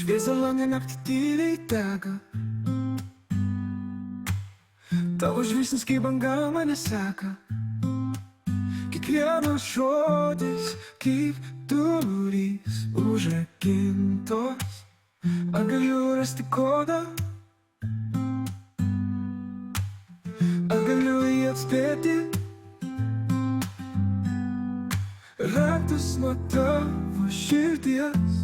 Šviesa lange naktį tyliai teka, tavo žvilgsnis kaip banga mane seka. Kiekvienas žodis kaip durys užrakintos. Ar galiu rasti kodą? Ar galiu jį atspėti? Raktas nuo tavo širdies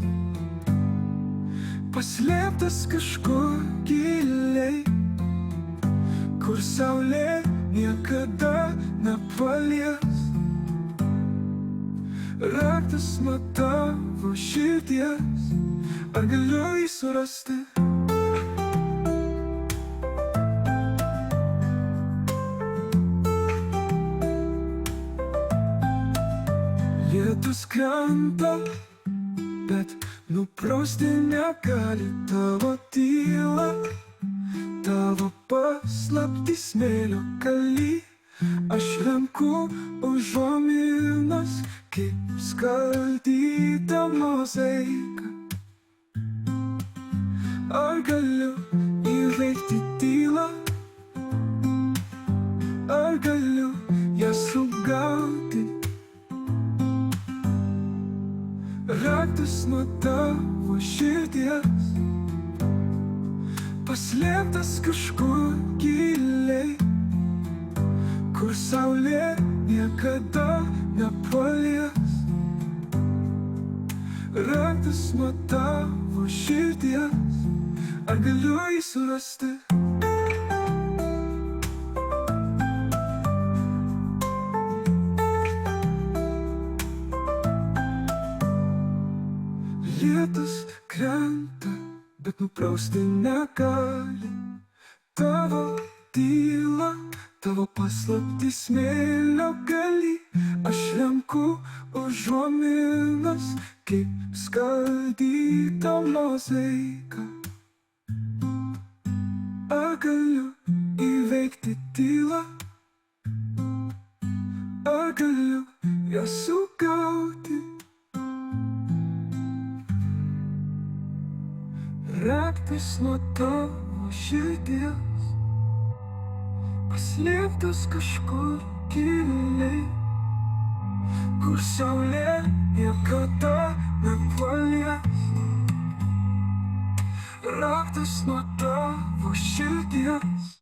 paslėptas kažkur giliai, kur saulė niekada nepalies. Raktas nuo tavo širdies, ar galiu jį surasti? Lietus krenta, bet nuprausti negali tavo tylą. Tavo paslaptis smėlio kaly, aš renku užuominas kaip skaldyta mozaika. Ar galiu įveikti tylą? Ar galiu ją sugauti? Raktas nuo tavo širdies paslėptas kažkur giliai, kur saulė niekada nepalies. Raktas nuo tavo širdies, ar galiu jį surasti? Lietus krenta, bet nuprausti negali tavo tylą, tavo paslaptis smėlio galy. Aš renku užuominas kaip skaldyta mozaika. Ar galiu įveikti tylą? Ar galiu ją sugauti? Raktas nuo tavo širdies paslėptas kažkur giliai, kur saulė niekada nepalies. Raktas nuo tavo širdies.